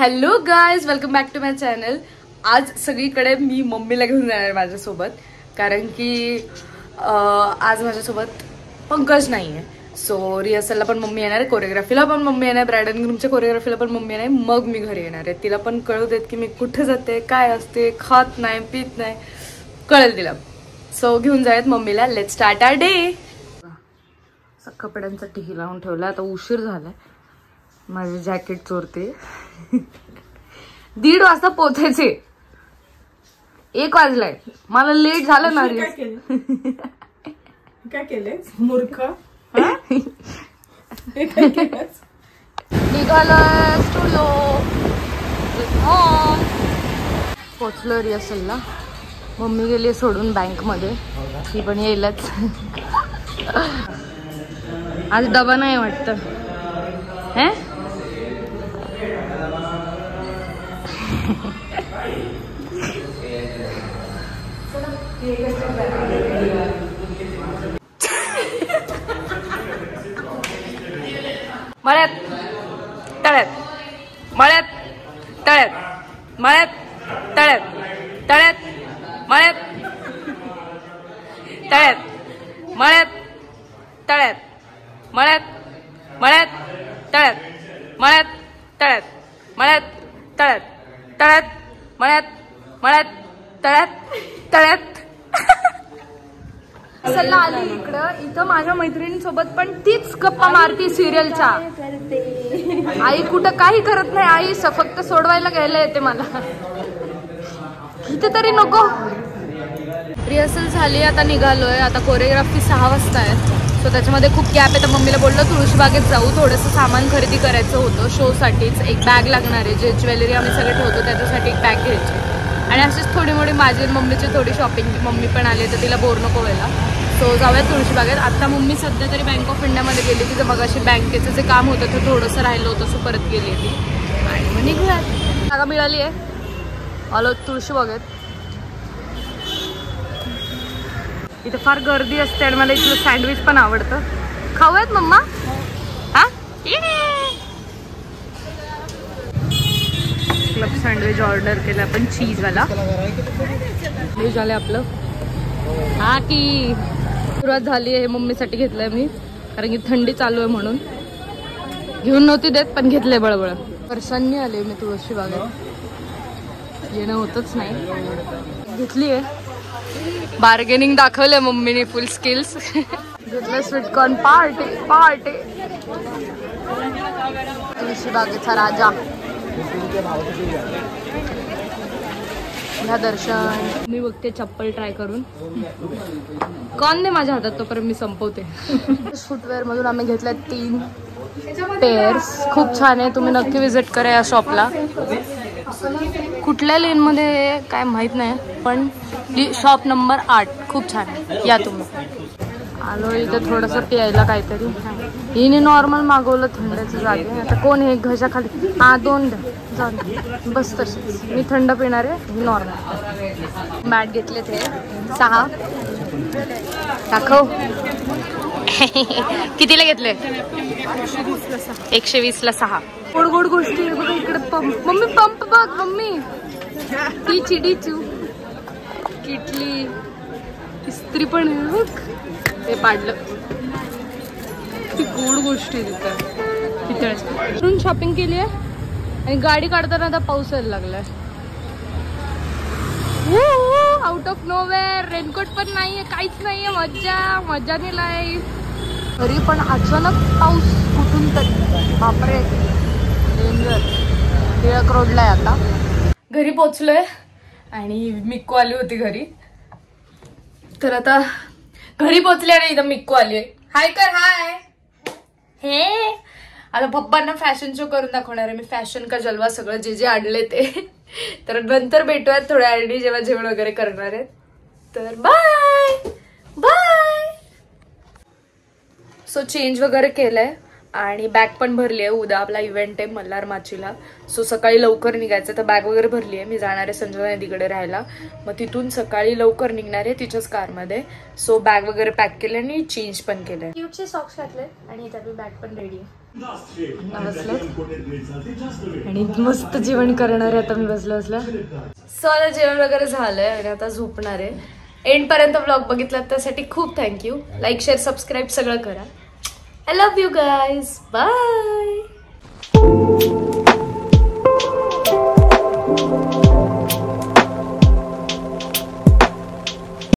Hello guys, welcome back to my channel. आज सगळीकडे मी मम्मीला घेऊन जाणार आहे माझ्यासोबत, कारण की आज माझ्यासोबत पंकज नाही आहे। सो रिहर्सलला पण मम्मी येणार आहे, कोरिओग्राफीला पण मम्मी येणार आहे, ब्राइड एंड ग्रूमच्या कोरिओग्राफीला पण मम्मी येणार आहे। मग मी घरी येणार आहे। तिला पण कळू देत की मी कुठे जाते, काय असते, खात नाही पीत नाही, कळेल तिला। सो घेऊन जाऊयात मम्मीला। Let's start our day. कपड्यांचा टिकी लावून ठेवला, आता उशीर झालाय, माझे जॅकेट चोरते। 1:30 वाजता पोचायचे, 1 वाजलाय, मला लेट झालं ना। काय केलंय मूर्ख? निघालोय स्टुडिओ, पोचलो रिहर्सलला। मम्मी गेली सोडून बँक मध्ये, ती पण येईलच। आज डबा नाही वाटतं है? मळ्यात तळ्यात, मळ्यात तळ्यात, मळ्यात तळ्यात, तळ्यात मळ्यात, तळ्यात मळ्यात, तळ्यात मळ्यात, मळ्यात तळ्यात, मळ्यात तळ्यात, मळ्यात तळ्यात, तळ्यात मळ्यात, मळ्यात तळ्यात, तळ्यात। सल्ला आली इकडं, इथं माझ्या मैत्रिणींसोबत पण तीच गप्पा मारती सिरियलच्या। आई कुठं काही करत नाही, आई फक्त सोडवायला घ्यायला येते मला, इथे तरी नको। रिहर्सल झाली, आता निघालोय। आता कोरिओग्राफी 6 वाजता आहे, सो त्याच्यामध्ये खूप गॅप आहे। तर मम्मीला बोललो तुळशीबागेत जाऊ, थोडंसं सामान खरेदी करायचं होतं शोसाठीच। एक बॅग लागणार आहे, जे ज्वेलरी आम्ही सगळे ठेवतो त्याच्यासाठी एक बॅग घ्यायची, आणि अशीच थोडी मोठी माझी मम्मीची थोडी शॉपिंग। मम्मी पण आली तर तिला बोर नको व्हायला, सो जाऊयात तुळशीबागेत। आता मम्मी सध्या तरी बँक ऑफ इंडियामध्ये गेली, तिचं मगाशी बँकेचं जे काम होतं ते थोडंसं राहिलं होतं, सो परत गेली ती, आणि मग निघूयात। जागा मिळाली आहे, आलो तुळशीबागेत। इथे फार गर्दी असते आणि मला इथलं सँडविच पण आवडतं। खाऊयात मम्मा? हा, क्लब सँडविच ऑर्डर केला आपण, चीजवाला। सँडविच झालं आपलं। हा की सुरुवात झाली आहे, मम्मीसाठी घेतलंय मी, कारण की थंडी चालू आहे म्हणून। घेऊन नव्हती देत पण घेतलंय बळबळ। वर्षांनी आले मी तुळशीबागेत, येणं होतच नाही। घेतली आहे, बार्गेनिंग दाखवलंय मम्मीने, फुल स्किल्स। घेतलं स्वीटकॉर्न पार्टी पार्टी। तुळशीबागेचा राजा, ह्या दर्शन। मी बघते चप्पल ट्राय करून, कॉन दे माझ्या हातात, तोपर्यंत मी संपवते। फुटवेअर मधून आम्ही घेतल्या 3 पेअर्स, खूप छान आहे, तुम्ही नक्की विजिट करा या शॉपला। कुठल्या लेन मध्ये काय माहित नाही, पण शॉप नंबर 8 खूप छान आहे, या तुम्ही। आलो इथं थोडंसं प्यायला काहीतरी, हिने नॉर्मल मागवलं थंडच्या जागे। आता कोण हे घशा खाली, हा 2 द्या, जाऊ बस तशीच। मी थंड पिणार आहे, ही नॉर्मल। मॅट घेतले ते 6, दाखव। कितीला घेतले? 120ला 6। गोड गोड गोष्टी आहे बघा इकडे। पंप, मम्मी पंप बघ, मम्मी ती चिडीचू किटली, इस्त्री पण आहे बघ, ते पाडलं। ती गोड गोष्टी तिथं शॉपिंग केली आहे, आणि गाडी काढताना आता पाऊस यायला लागलाय। आउट ऑफ नोवेअर, रेनकोट पण नाहीये, काहीच नाहीये, मज्जा मज्जा नाही लाईफ। तरी पण अचानक पाऊस कुठून तरी, बापरे डेंजर। टिळक रोडला आहे आता। घरी पोचलोय, आणि मिक्कू आली होती घरी, तर आता घरी पोचले आणि इथं मिक्कू आली आहे। हाय कर, हाय हे। आता पप्पांना फॅशन शो करून दाखवणार आहे मी, फॅशन का जलवा, सगळं जे जे आणले ते। तर नंतर भेटूयात थोड्या वेळाने, जेव्हा जेवण वगैरे करणार आहेत। तर बाय बाय। सो चेंज वगैरे केलंय, आणि बॅग पण भरली आहे. उद्या आपला इव्हेंट आहे मल्हार माचीला, सो सकाळी लवकर निघायचं. तर बॅग वगैरे भरली आहे. मी जाणार आहे संजना नदीकडे राहायला, मग तिथून सकाळी लवकर निघणार आहे तिच्याच कारमध्ये. सो बॅग वगैरे पॅक केले आणि चेंज पण केलंय. क्यूटचे सॉक्स घातले आणि त्याची बॅग पण रेडी आहे. आणि मस्त जेवण करणार आहे आता मी बसलं बसलं. सो आता जेवण वगैरे झालंय आणि आता झोपणार आहे. एंड पर्यंत ब्लॉग बघितला त्यासाठी खूप थँक्यू. लाईक शेअर सबस्क्राईब सगळं करा. I love you guys. Bye.